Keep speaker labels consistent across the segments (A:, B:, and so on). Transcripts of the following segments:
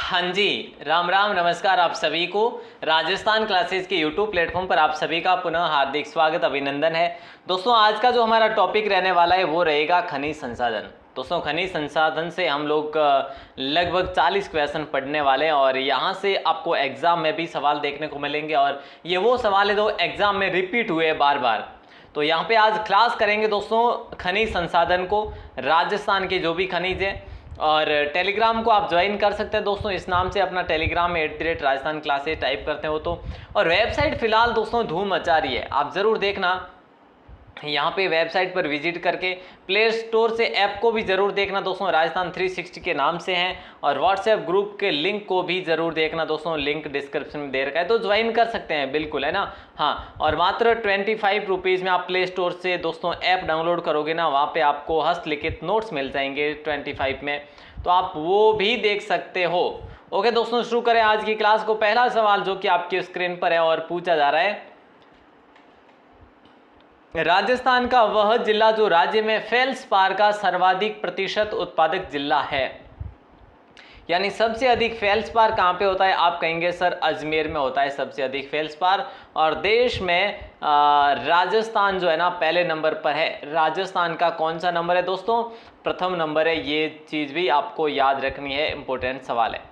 A: हाँ जी, राम राम नमस्कार आप सभी को। राजस्थान क्लासेस के यूट्यूब प्लेटफॉर्म पर आप सभी का पुनः हार्दिक स्वागत अभिनंदन है। दोस्तों आज का जो हमारा टॉपिक रहने वाला है वो रहेगा खनिज संसाधन। दोस्तों खनिज संसाधन से हम लोग लगभग 40 क्वेश्चन पढ़ने वाले हैं और यहाँ से आपको एग्जाम में भी सवाल देखने को मिलेंगे और ये वो सवाल है जो एग्जाम में रिपीट हुए बार बार। तो यहाँ पे आज क्लास करेंगे दोस्तों खनिज संसाधन को, राजस्थान के जो भी खनिज है। और टेलीग्राम को आप ज्वाइन कर सकते हैं दोस्तों, इस नाम से अपना टेलीग्राम में @राजस्थान क्लासेस टाइप करते हो तो। और वेबसाइट फिलहाल दोस्तों धूम मचा रही है, आप ज़रूर देखना यहाँ पे वेबसाइट पर विजिट करके। प्ले स्टोर से ऐप को भी ज़रूर देखना दोस्तों, राजस्थान 360 के नाम से हैं। और व्हाट्सएप ग्रुप के लिंक को भी ज़रूर देखना दोस्तों, लिंक डिस्क्रिप्शन में दे रखा है तो ज्वाइन कर सकते हैं, बिल्कुल है ना। हाँ, और मात्र 25 रुपीज़ में आप प्ले स्टोर से दोस्तों ऐप डाउनलोड करोगे ना, वहाँ पर आपको हस्तलिखित नोट्स मिल जाएंगे 25 में, तो आप वो भी देख सकते हो। ओके दोस्तों, शुरू करें आज की क्लास को। पहला सवाल जो कि आपकी स्क्रीन पर है और पूछा जा रहा है, राजस्थान का वह जिला जो राज्य में फेल्सपार का सर्वाधिक प्रतिशत उत्पादक जिला है, यानी सबसे अधिक फेल्सपार कहाँ पे होता है। आप कहेंगे सर अजमेर में होता है सबसे अधिक फेल्सपार। और देश में राजस्थान जो है ना पहले नंबर पर है। राजस्थान का कौन सा नंबर है दोस्तों? प्रथम नंबर है। ये चीज़ भी आपको याद रखनी है, इंपॉर्टेंट सवाल है।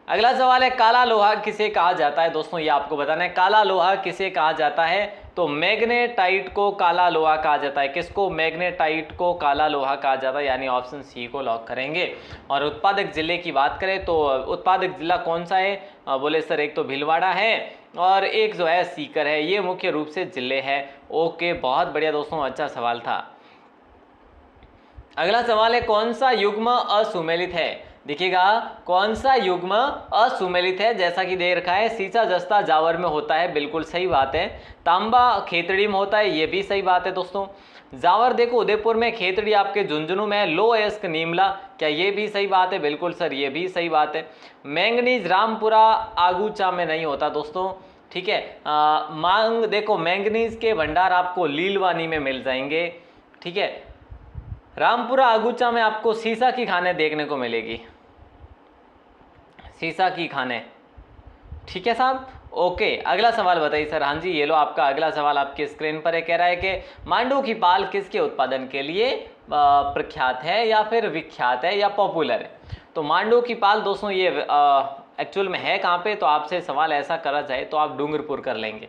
A: अगला सवाल है, काला लोहा किसे कहा जाता है दोस्तों? ये आपको बताना है, काला लोहा किसे कहा जाता है? तो मैग्नेटाइट को काला लोहा कहा जाता है। किसको? मैग्नेटाइट को काला लोहा कहा जाता है, यानी ऑप्शन सी को लॉक करेंगे। और उत्पादक जिले की बात करें तो उत्पादक जिला कौन सा है? बोले सर एक तो भीलवाड़ा है और एक जो है सीकर है, ये मुख्य रूप से जिले हैं। ओके, बहुत बढ़िया दोस्तों, अच्छा सवाल था। अगला सवाल है, कौन सा युग्म असुमेलित है? देखिएगा, कौन सा युग्म असुमेलित है? जैसा कि दे रखा है, सीसा जस्ता जावर में होता है, बिल्कुल सही बात है। तांबा खेतड़ी में होता है, ये भी सही बात है दोस्तों। जावर देखो उदयपुर में, खेतड़ी आपके झुंझुनू में, लो एस्क नीमला, क्या ये भी सही बात है? बिल्कुल सर, ये भी सही बात है। मैंगनीज रामपुरा आगूचा में नहीं होता दोस्तों, ठीक है। मांग देखो, मैंगनीज के भंडार आपको लीलवानी में मिल जाएंगे, ठीक है। रामपुरा आगूचा में आपको सीसा की खाने देखने को मिलेगी, सीसा की खाने, ठीक है साहब। ओके, अगला सवाल बताइए सर। हाँ जी, ये लो आपका अगला सवाल आपकी स्क्रीन पर है। कह रहा है कि मांडू की पाल किसके उत्पादन के लिए प्रख्यात है या फिर विख्यात है या पॉपुलर है? तो मांडू की पाल दोस्तों ये एक्चुअल में है कहाँ पे? तो आपसे सवाल ऐसा करा जाए तो आप डूंगरपुर कर लेंगे।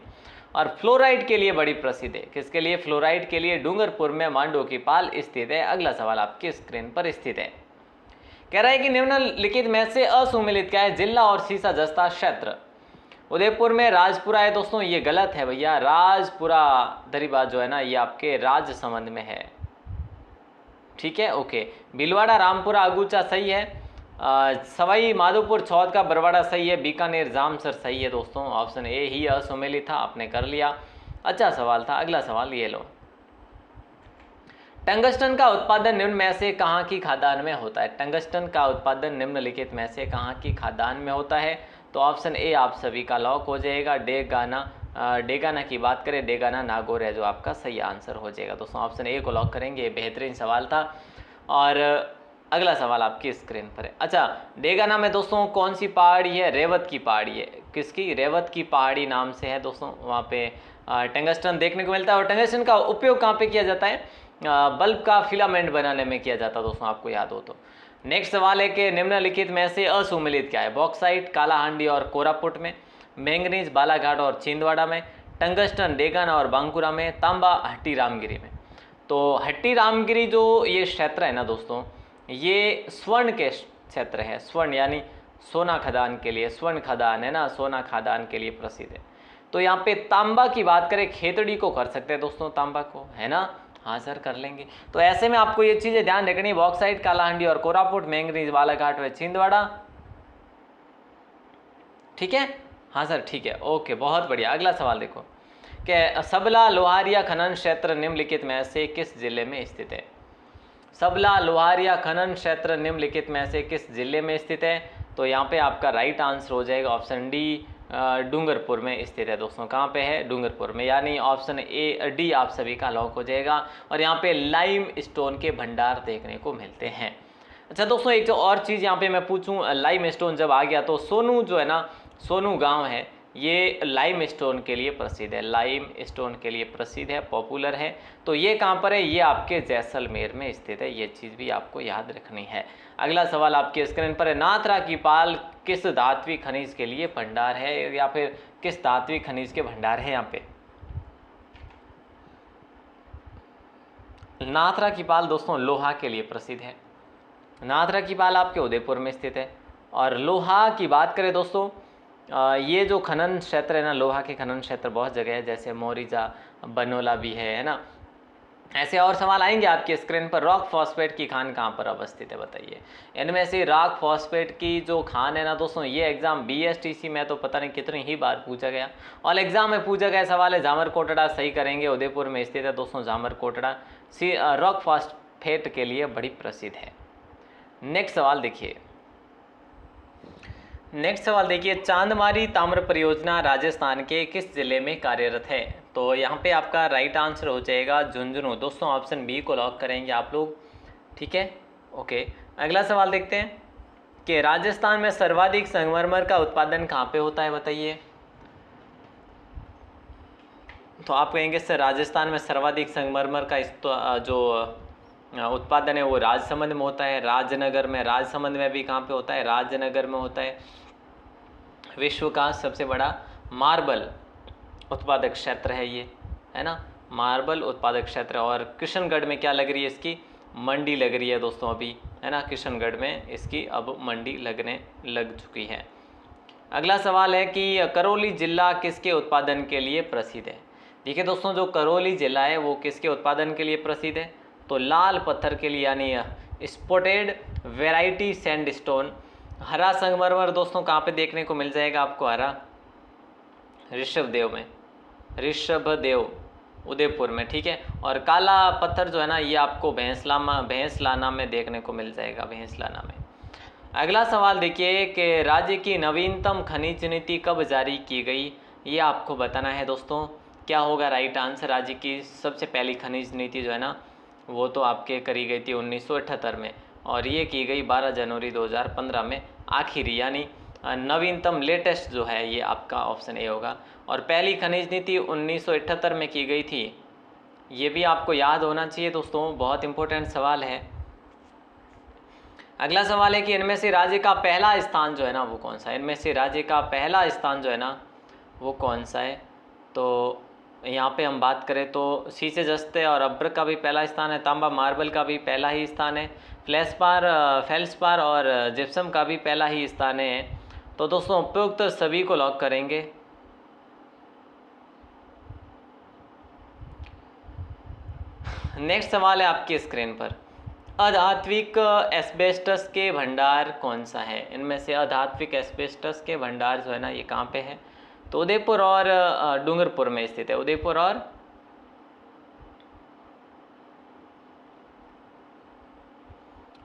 A: और फ्लोराइड के लिए बड़ी प्रसिद्ध है। किसके लिए? फ्लोराइड के लिए डूंगरपुर में मांडू की पाल स्थित है। अगला सवाल आपकी स्क्रीन पर स्थित है। कह रहा है कि निम्नलिखित में से असुमेलित क्या है? जिला और सीसा जस्ता क्षेत्र। उदयपुर में राजपुरा है दोस्तों, ये गलत है भैया। राजपुरा दरीबाज जो है ना, ये आपके राजसमंद में है, ठीक है। ओके, भीलवाड़ा रामपुरा आगूचा सही है। सवाई माधोपुर छौद का बरवाड़ा सही है। बीकानेर जामसर सही है दोस्तों, ऑप्शन ए ही असुमेलित था, आपने कर लिया, अच्छा सवाल था। अगला सवाल ये लो, टंगस्टन का उत्पादन निम्न में से कहाँ की खादान में होता है? टंगस्टन का उत्पादन निम्नलिखित में से कहाँ की खादान में होता है? तो ऑप्शन ए आप सभी का लॉक हो जाएगा, डेगाना की बात करें, डेगाना नागौर है जो आपका सही आंसर हो जाएगा दोस्तों, ऑप्शन ए को लॉक करेंगे। ये बेहतरीन सवाल था। और अगला सवाल आपकी स्क्रीन पर है। अच्छा, डेगाना में दोस्तों कौन सी पहाड़ी है? रेवत की पहाड़ी है। किसकी? रेवत की पहाड़ी नाम से है दोस्तों, वहाँ पे टंगस्टन देखने को मिलता है। और टंगस्टन का उपयोग कहाँ पे किया जाता है? बल्ब का फिलामेंट बनाने में किया जाता है दोस्तों, आपको याद हो तो। नेक्स्ट सवाल है कि निम्नलिखित में से असुमेलित क्या है? बॉक्साइट कालाहांडी और कोरापुट में, मैंगनीज बालाघाट और छिंदवाड़ा में, टंगस्टन डेगाना और बांकुरा में, तांबा हट्टी रामगिरी में। तो हट्टी रामगिरी जो ये क्षेत्र है ना दोस्तों, ये स्वर्ण के क्षेत्र है। स्वर्ण यानी सोना खदान के लिए, स्वर्ण खदान है ना, सोना खदान के लिए प्रसिद्ध है। तो यहाँ पे तांबा की बात करें, खेतड़ी को कर सकते हैं दोस्तों, तांबा को, है ना। हाँ सर कर लेंगे। तो ऐसे में आपको ये चीज़ें ध्यान रखनी, बॉक्साइट कालाहांडी और कोरापुट, मैंगनीज बालाघाट व छिंदवाड़ा, ठीक है। हाँ सर ठीक है, ओके बहुत बढ़िया। अगला सवाल देखो कि सबला लोहारिया खनन क्षेत्र निम्नलिखित में से किस जिले में स्थित है? सबला लोहारिया खनन क्षेत्र निम्नलिखित में से किस जिले में स्थित है? तो यहाँ पे आपका राइट आंसर हो जाएगा ऑप्शन डी, डूंगरपुर में स्थित है दोस्तों। कहाँ पे है? डूंगरपुर में, यानी ऑप्शन ए डी आप सभी का लॉक हो जाएगा। और यहाँ पे लाइम स्टोन के भंडार देखने को मिलते हैं। अच्छा दोस्तों, एक जो और चीज़ यहाँ पे मैं पूछूं, लाइम स्टोन जब आ गया तो सोनू जो है ना, सोनू गांव है, ये लाइम स्टोन के लिए प्रसिद्ध है, लाइम स्टोन के लिए प्रसिद्ध है, पॉपुलर है। तो ये कहाँ पर है? ये आपके जैसलमेर में स्थित है। ये चीज़ भी आपको याद रखनी है। अगला सवाल आपके स्क्रीन पर है, नाथरा की पाल किस धात्विक खनिज के लिए भंडार है, या फिर किस धात्विक खनिज के भंडार है? यहाँ पे नाथरा की पाल दोस्तों लोहा के लिए प्रसिद्ध है। नाथरा की पाल आपके उदयपुर में स्थित है। और लोहा की बात करें दोस्तों, ये जो खनन क्षेत्र है ना, लोहा के खनन क्षेत्र बहुत जगह है, जैसे मोरिजा, बनोला भी है ना। ऐसे और सवाल आएंगे आपके स्क्रीन पर। रॉक फॉस्फेट की खान कहाँ पर अवस्थित है, बताइए। इनमें से रॉक फॉस्फेट की जो खान है ना दोस्तों, ये एग्जाम BSTC में तो पता नहीं कितनी ही बार पूछा गया, और एग्जाम में पूछा गया सवाल है। जामर कोटड़ा सही करेंगे, उदयपुर में स्थित है दोस्तों जामर कोटड़ा। रॉक फॉस्फेट के लिए बड़ी प्रसिद्ध है। नेक्स्ट सवाल देखिए, चांदमारी ताम्र परियोजना राजस्थान के किस जिले में कार्यरत है? तो यहाँ पे आपका राइट आंसर हो जाएगा झुंझुनू। दोस्तों ऑप्शन बी को लॉक करेंगे आप लोग, ठीक है, ओके। अगला सवाल देखते हैं कि राजस्थान में सर्वाधिक संगमरमर का उत्पादन कहाँ पे होता है, बताइए। तो आप कहेंगे सर राजस्थान में सर्वाधिक संगमरमर का जो उत्पादन है वो राजसमंद में होता है, राजनगर में। राजसमंद में भी कहाँ पे होता है? राजनगर में होता है। विश्व का सबसे बड़ा मार्बल उत्पादक क्षेत्र है ये, है ना, मार्बल उत्पादक क्षेत्र। और किशनगढ़ में क्या लग रही है? इसकी मंडी लग रही है दोस्तों अभी, है ना। किशनगढ़ में इसकी अब मंडी लगने लग चुकी है। अगला सवाल है कि करौली जिला किसके उत्पादन के लिए प्रसिद्ध है? देखिए दोस्तों, जो करौली जिला है वो किसके उत्पादन के लिए प्रसिद्ध है? तो लाल पत्थर के लिए, यानी स्पॉटेड वेराइटी सैंडस्टोन। हरा संगमरमर दोस्तों कहाँ पे देखने को मिल जाएगा आपको? हरा ऋषभदेव में, ऋषभदेव उदयपुर में, ठीक है। और काला पत्थर जो है ना, ये आपको भैंसलाना में देखने को मिल जाएगा, भैंसलाना में। अगला सवाल देखिए कि राज्य की नवीनतम खनिज नीति कब जारी की गई? ये आपको बताना है दोस्तों। क्या होगा राइट आंसर? राज्य की सबसे पहली खनिज नीति जो है ना, वो तो आपके करी गई थी 1978 में, और ये की गई 12 जनवरी 2015 में, आखिरी यानी नवीनतम, लेटेस्ट जो है, ये आपका ऑप्शन ए होगा। और पहली खनिज नीति 1978 में की गई थी, ये भी आपको याद होना चाहिए दोस्तों, बहुत इंपॉर्टेंट सवाल है। अगला सवाल है कि इनमें से राज्य का पहला स्थान जो है ना वो कौन सा है? इनमें से राज्य का पहला स्थान जो है ना वो कौन सा है? तो यहाँ पे हम बात करें तो शीशे जस्ते और अब्र का भी पहला स्थान है, तांबा मार्बल का भी पहला ही स्थान है, फेल्सपार और जिप्सम का भी पहला ही स्थान है। तो दोस्तों उपयुक्त सभी को लॉक करेंगे। नेक्स्ट सवाल है आपकी स्क्रीन पर, अधात्विक एस्बेस्टस के भंडार कौन सा है? इनमें से अधात्विक एस्बेस्टस के भंडार जो है ना ये कहाँ पे है? तो उदयपुर और डूंगरपुर में स्थित है, उदयपुर और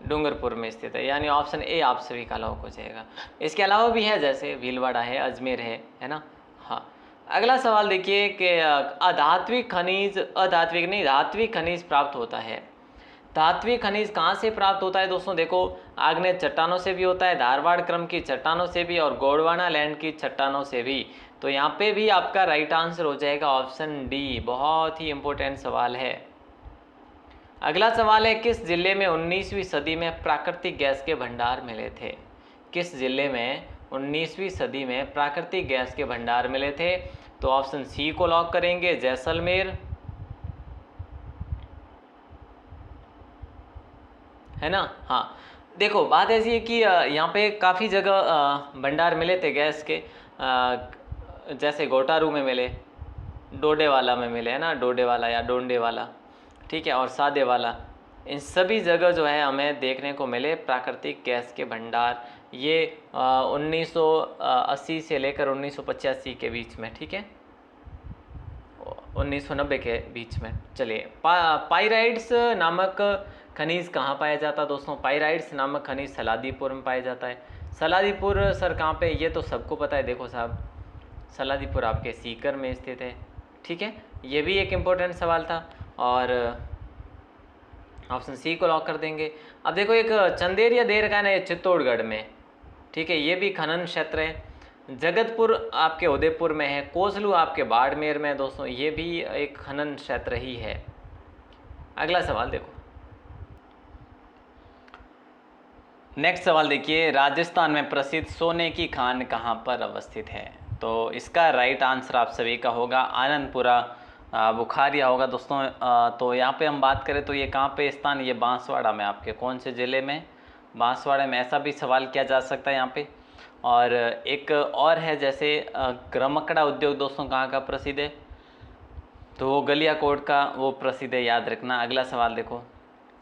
A: डूंगरपुर में स्थित है, यानी ऑप्शन ए आप सभी का लॉक हो जाएगा। इसके अलावा भी है, जैसे भीलवाड़ा है, अजमेर है ना। हाँ, अगला सवाल देखिए कि अधात्विक खनिज, अधात्विक नहीं धात्विक खनिज प्राप्त होता है। धात्विक खनिज कहाँ से प्राप्त होता है दोस्तों? देखो, आग्नेय चट्टानों से भी होता है, धारवाड़ क्रम की चट्टानों से भी, और गोंडवाना लैंड की चट्टानों से भी। तो यहाँ पे भी आपका राइट आंसर हो जाएगा ऑप्शन डी। बहुत ही इंपॉर्टेंट सवाल है। अगला सवाल है, किस जिले में 19वीं सदी में प्राकृतिक गैस के भंडार मिले थे? किस जिले में 19वीं सदी में प्राकृतिक गैस के भंडार मिले थे? तो ऑप्शन सी को लॉक करेंगे, जैसलमेर, है ना। हाँ, देखो बात ऐसी है कि यहाँ पे काफ़ी जगह भंडार मिले थे गैस के, जैसे गोटारू में मिले, डोडेवाला में मिले, है ना, डोडेवाला या डोंडेवाला, ठीक है, और सादेवाला, इन सभी जगह जो है हमें देखने को मिले प्राकृतिक गैस के भंडार। ये 1980 से लेकर 1985 के बीच में, ठीक है, 1990 के बीच में। चलिए, पाइराइड्स नामक खनिज कहाँ पाया जाता है दोस्तों? पाइराइड्स नामक खनिज सलादीपुर में पाया जाता है। सलादीपुर सर कहाँ पे? ये तो सबको पता है, देखो साहब, सलादीपुर आपके सीकर में स्थित है, ठीक है। ये भी एक इम्पोर्टेंट सवाल था। ऑप्शन सी को लॉक कर देंगे। अब देखो एक चंदेरिया दे रखा है ना, ये चित्तौड़गढ़ में, ठीक है, ये भी खनन क्षेत्र है। जगतपुर आपके उदयपुर में है, कोसलू आपके बाड़मेर में है दोस्तों, ये भी एक खनन क्षेत्र ही है। अगला सवाल देखो, नेक्स्ट सवाल देखिए, राजस्थान में प्रसिद्ध सोने की खान कहाँ पर अवस्थित है? तो इसका राइट आंसर आप सभी का होगा आनंदपुरा बुखारिया होगा दोस्तों। तो यहाँ पे हम बात करें तो ये कहाँ पे स्थान, ये बांसवाड़ा में, आपके कौन से ज़िले में? बांसवाड़ा में। ऐसा भी सवाल किया जा सकता है यहाँ पे। और एक और है जैसे रमकड़ा उद्योग दोस्तों कहाँ का प्रसिद्ध है? तो वो गलियाकोट का वो प्रसिद्ध है, याद रखना। अगला सवाल देखो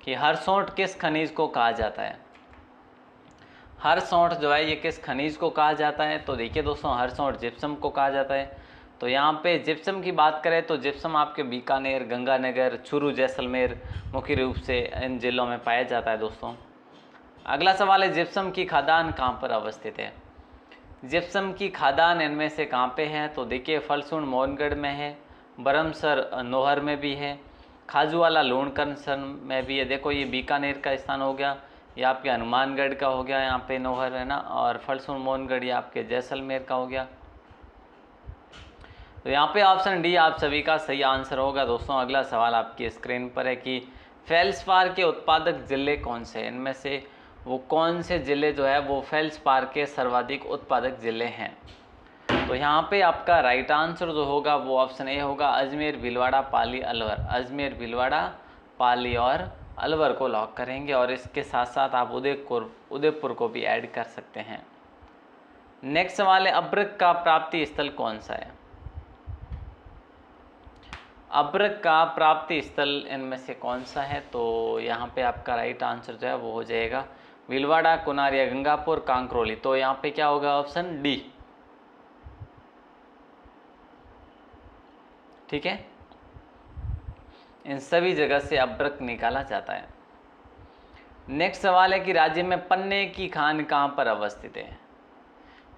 A: कि हरसोंठ किस खनिज को कहा जाता है? हरसोंठ जो है ये किस खनिज को कहा जाता है? तो देखिए दोस्तों, हरसोंठ जिप्सम को कहा जाता है। तो यहाँ पे जिप्सम की बात करें तो जिप्सम आपके बीकानेर, गंगानगर, चूरू, जैसलमेर मुख्य रूप से इन जिलों में पाया जाता है दोस्तों। अगला सवाल है, जिप्सम की खादान कहाँ पर अवस्थित है? जिप्सम की खादान इनमें से कहाँ पे है? तो देखिए, फलसूण मोहनगढ़ में है, बरमसर नोहर में भी है, खाजूवाला लूणकरसन में भी है। देखो ये बीकानेर का स्थान हो गया, ये आपके हनुमानगढ़ का हो गया, यहाँ पे नोहर है ना, और फलसूण मोहनगढ़ ये आपके जैसलमेर का हो गया। तो यहाँ पे ऑप्शन डी आप सभी का सही आंसर होगा दोस्तों। अगला सवाल आपकी स्क्रीन पर है कि फेल्सपार के उत्पादक जिले कौन से हैं? इनमें से वो कौन से जिले जो है वो फेल्सपार के सर्वाधिक उत्पादक जिले हैं? तो यहाँ पे आपका राइट आंसर जो होगा वो ऑप्शन ए होगा, अजमेर, भीलवाड़ा, पाली, अलवर। अजमेर, भीलवाड़ा, पाली और अलवर को लॉक करेंगे, और इसके साथ साथ आप उदयपुर को भी ऐड कर सकते हैं। नेक्स्ट सवाल है, अब्रक का प्राप्ति स्थल कौन सा है? अब्रक का प्राप्ति स्थल इनमें से कौन सा है? तो यहाँ पे आपका राइट आंसर जो है वो हो जाएगा भीलवाड़ा, कुनारिया, गंगापुर, कांकरोली। तो यहाँ पे क्या होगा? ऑप्शन डी, ठीक है, इन सभी जगह से अब्रक निकाला जाता है। नेक्स्ट सवाल है कि राज्य में पन्ने की खान कहाँ पर अवस्थित है?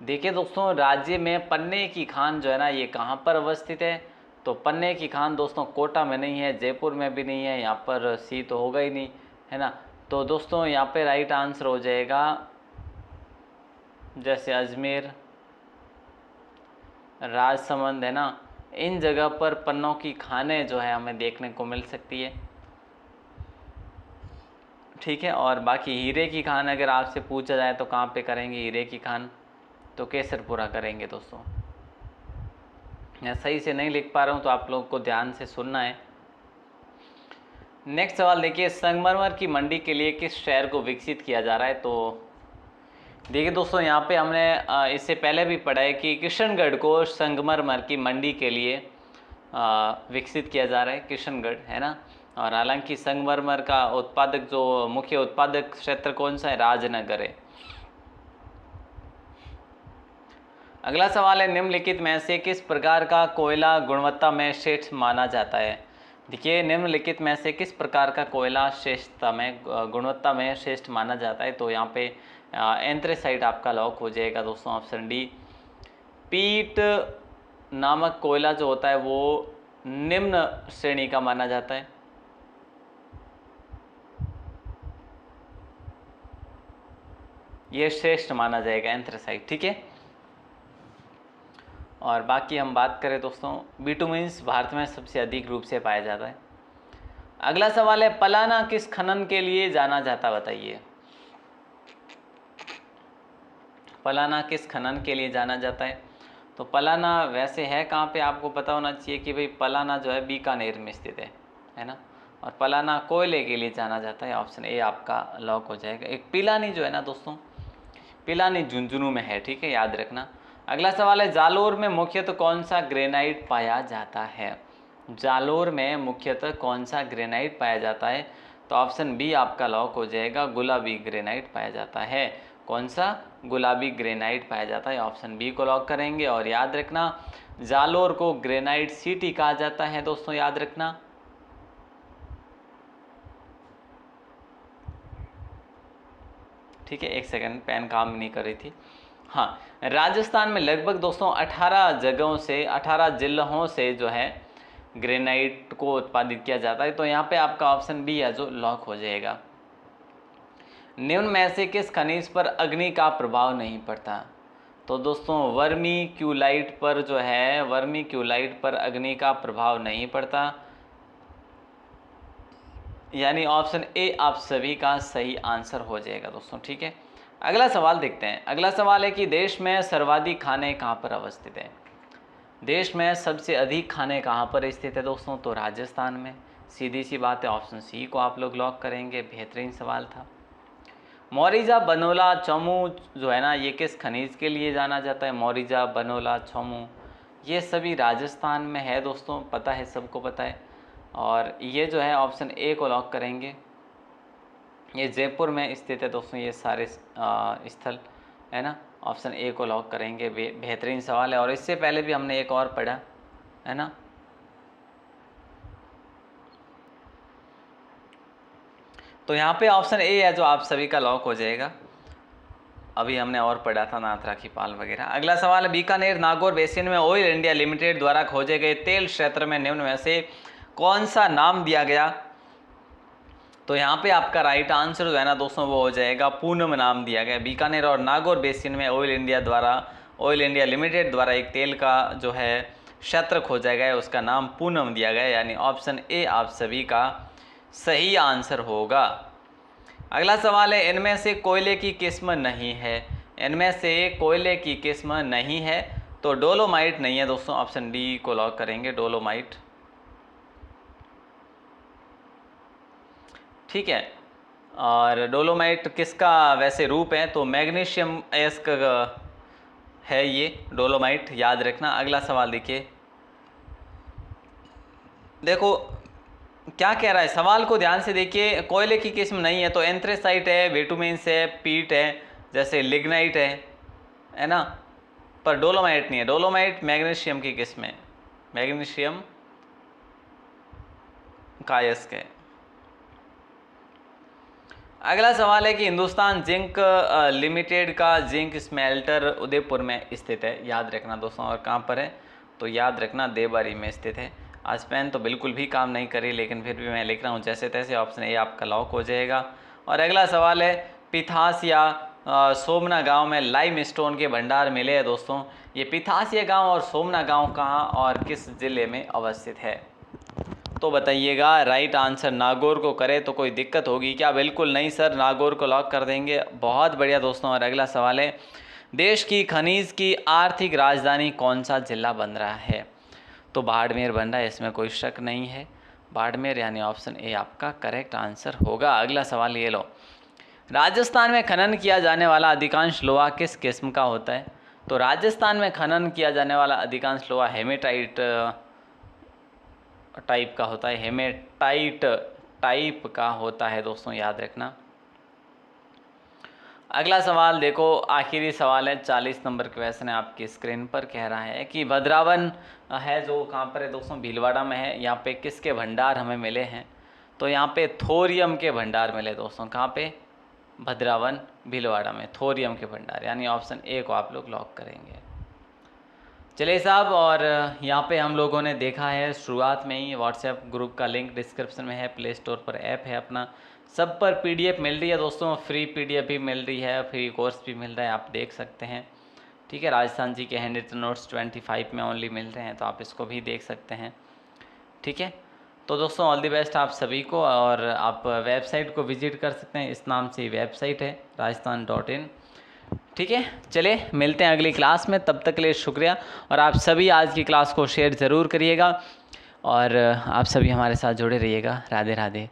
A: देखिए दोस्तों, राज्य में पन्ने की खान जो है ना ये कहाँ पर अवस्थित है? तो पन्ने की खान दोस्तों कोटा में नहीं है, जयपुर में भी नहीं है, यहाँ पर सी तो होगा ही नहीं, है ना। तो दोस्तों यहाँ पे राइट आंसर हो जाएगा जैसे अजमेर, राजसमंद, है ना, इन जगह पर पन्नों की खानें जो है हमें देखने को मिल सकती है, ठीक है। और बाकी हीरे की खान अगर आपसे पूछा जाए तो कहाँ पे करेंगे हीरे की खान? तो केसरपुरा करेंगे दोस्तों। मैं सही से नहीं लिख पा रहा हूँ तो आप लोगों को ध्यान से सुनना है। नेक्स्ट सवाल देखिए, संगमरमर की मंडी के लिए किस शहर को विकसित किया जा रहा है? तो देखिए दोस्तों, यहाँ पे हमने इससे पहले भी पढ़ा है कि किशनगढ़ को संगमरमर की मंडी के लिए विकसित किया जा रहा है, किशनगढ़, है ना। और हालांकि संगमरमर का उत्पादक जो मुख्य उत्पादक क्षेत्र कौन सा है? राजनगर है। अगला सवाल है, निम्नलिखित में से किस प्रकार का कोयला गुणवत्ता में श्रेष्ठ माना जाता है? देखिए, निम्नलिखित में से किस प्रकार का कोयला श्रेष्ठता में गुणवत्ता में श्रेष्ठ माना जाता है? तो यहाँ पे एंथ्रेसाइट आपका लॉक हो जाएगा दोस्तों, ऑप्शन डी। पीट नामक कोयला जो होता है वो निम्न श्रेणी का माना जाता है, ये श्रेष्ठ माना जाएगा एंथ्रेसाइट, ठीक है। और बाकी हम बात करें दोस्तों, बिटुमिन्स भारत में सबसे अधिक रूप से पाया जाता है। अगला सवाल है, पलाना किस खनन के लिए जाना जाता है? बताइए, पलाना किस खनन के लिए जाना जाता है? तो पलाना वैसे है कहाँ पे, आपको पता होना चाहिए कि भाई पलाना जो है बीकानेर में स्थित है ना। और पलाना कोयले के लिए जाना जाता है, ऑप्शन ए आपका लॉक हो जाएगा। एक पिलानी जो है ना दोस्तों, पिलानी झुंझुनू में है, ठीक है, याद रखना। अगला सवाल है, जालोर में मुख्यतः कौन सा ग्रेनाइट पाया जाता है? जालोर में मुख्यतः कौन सा ग्रेनाइट पाया जाता है? तो ऑप्शन बी आपका लॉक हो जाएगा, गुलाबी ग्रेनाइट पाया जाता है। कौन सा? गुलाबी ग्रेनाइट पाया जाता है, ऑप्शन बी को लॉक करेंगे। और याद रखना, जालोर को ग्रेनाइट सिटी कहा जाता है दोस्तों, याद रखना। ठीक है, एक सेकंड, पेन काम नहीं कर रही थी। हाँ, राजस्थान में लगभग दोस्तों 18 जगहों से, 18 जिलों से जो है ग्रेनाइट को उत्पादित किया जाता है। तो यहाँ पे आपका ऑप्शन बी है जो लॉक हो जाएगा। निम्न में से किस खनिज पर अग्नि का प्रभाव नहीं पड़ता? तो दोस्तों वर्मी क्यूलाइट पर जो है, वर्मी क्यूलाइट पर अग्नि का प्रभाव नहीं पड़ता, यानी ऑप्शन ए आप सभी का सही आंसर हो जाएगा दोस्तों। ठीक है, अगला सवाल देखते हैं। अगला सवाल है कि देश में सर्वाधिक खाने कहाँ पर अवस्थित है? देश में सबसे अधिक खाने कहाँ पर स्थित है दोस्तों? तो राजस्थान में। सीधी सी बात है, ऑप्शन सी को आप लोग लॉक करेंगे। बेहतरीन सवाल था। मोरिजा बनोला चौमू जो है ना, ये किस खनिज के लिए जाना जाता है? मोरिजा बनोला चौमू ये सभी राजस्थान में है दोस्तों, पता है, सबको पता है। और ये जो है ऑप्शन ए को लॉक करेंगे। ये जयपुर में स्थित है दोस्तों, ये सारे स्थल है ना। ऑप्शन ए को लॉक करेंगे। बेहतरीन सवाल है, और इससे पहले भी हमने एक और पढ़ा है ना। तो यहाँ पे ऑप्शन ए है जो आप सभी का लॉक हो जाएगा। अभी हमने और पढ़ा था नाथरा की पाल वगैरह। अगला सवाल है, बीकानेर नागौर बेसिन में ऑयल इंडिया लिमिटेड द्वारा खोजे गए तेल क्षेत्र में निम्न में से कौन सा नाम दिया गया? तो यहाँ पे आपका राइट आंसर जो है ना दोस्तों वो हो जाएगा पूनम नाम दिया गया। बीकानेर और नागौर बेसिन में ऑयल इंडिया लिमिटेड द्वारा एक तेल का जो है क्षेत्र खोजा गया है, उसका नाम पूनम दिया गया, यानी ऑप्शन ए आप सभी का सही आंसर होगा। अगला सवाल है, इनमें से कोयले की किस्म नहीं है? इनमें से कोयले की किस्म नहीं है, तो डोलोमाइट नहीं है दोस्तों। ऑप्शन डी को लॉक करेंगे, डोलोमाइट। ठीक है, और डोलोमाइट किसका वैसे रूप है? तो मैग्नीशियम एस्क है ये डोलोमाइट, याद रखना। अगला सवाल देखिए, देखो क्या कह रहा है, सवाल को ध्यान से देखिए। कोयले की किस्म नहीं है तो एंथ्रेसाइट है, विटामिन्स है, पीट है, जैसे लिग्नाइट है ना, पर डोलोमाइट नहीं है। डोलोमाइट मैग्नीशियम की किस्म है, मैग्नीशियम कायस्क है। अगला सवाल है कि हिंदुस्तान जिंक लिमिटेड का जिंक स्मेल्टर उदयपुर में स्थित है, याद रखना दोस्तों। और कहाँ पर है? तो याद रखना देबारी में स्थित है। आज पेन तो बिल्कुल भी काम नहीं करी, लेकिन फिर भी मैं लिख रहा हूँ जैसे तैसे। ऑप्शन ए आपका लॉक हो जाएगा। और अगला सवाल है, पिथासिया सोमना गांव में लाइम स्टोन के भंडार मिले हैं दोस्तों। ये पिथासिया गांव और सोमना गांव कहाँ और किस जिले में अवस्थित है? तो बताइएगा। राइट आंसर नागौर को करे तो कोई दिक्कत होगी क्या? बिल्कुल नहीं सर, नागौर को लॉक कर देंगे। बहुत बढ़िया दोस्तों। और अगला सवाल है, देश की खनिज की आर्थिक राजधानी कौन सा जिला बन रहा है? तो बाड़मेर बन रहा है, इसमें कोई शक नहीं है, बाड़मेर, यानी ऑप्शन ए आपका करेक्ट आंसर होगा। अगला सवाल ये लो, राजस्थान में खनन किया जाने वाला अधिकांश लोहा किस किस्म का होता है? तो राजस्थान में खनन किया जाने वाला अधिकांश लोहा हेमेटाइट टाइप का होता है, हेमेटाइट टाइप का होता है दोस्तों, याद रखना। अगला सवाल देखो, आखिरी सवाल है, 40 नंबर क्वेश्चन है आपकी स्क्रीन पर। कह रहा है कि भद्रावन है जो कहाँ पर है दोस्तों? भीलवाड़ा में है। यहाँ पे किसके भंडार हमें मिले हैं? तो यहाँ पे थोरियम के भंडार मिले दोस्तों। कहाँ पे? भद्रावन भीलवाड़ा में थोरियम के भंडार, यानी ऑप्शन ए को आप लोग लॉक करेंगे। चलिए साहब, और यहाँ पे हम लोगों ने देखा है शुरुआत में ही, व्हाट्सएप ग्रुप का लिंक डिस्क्रिप्शन में है, प्ले स्टोर पर ऐप है अपना, सब पर पीडीएफ मिल रही है दोस्तों। फ्री पीडीएफ भी मिल रही है, फ्री कोर्स भी मिल रहा है, आप देख सकते हैं। ठीक है, राजस्थान जी के हैंड रिटन नोट्स 25 में ओनली मिल रहे हैं, तो आप इसको भी देख सकते हैं। ठीक है, तो दोस्तों ऑल द बेस्ट आप सभी को। और आप वेबसाइट को विजिट कर सकते हैं, इस नाम से वेबसाइट है rajasthan.in। ठीक है, चले मिलते हैं अगली क्लास में, तब तक के लिए शुक्रिया। और आप सभी आज की क्लास को शेयर ज़रूर करिएगा, और आप सभी हमारे साथ जुड़े रहिएगा। राधे राधे।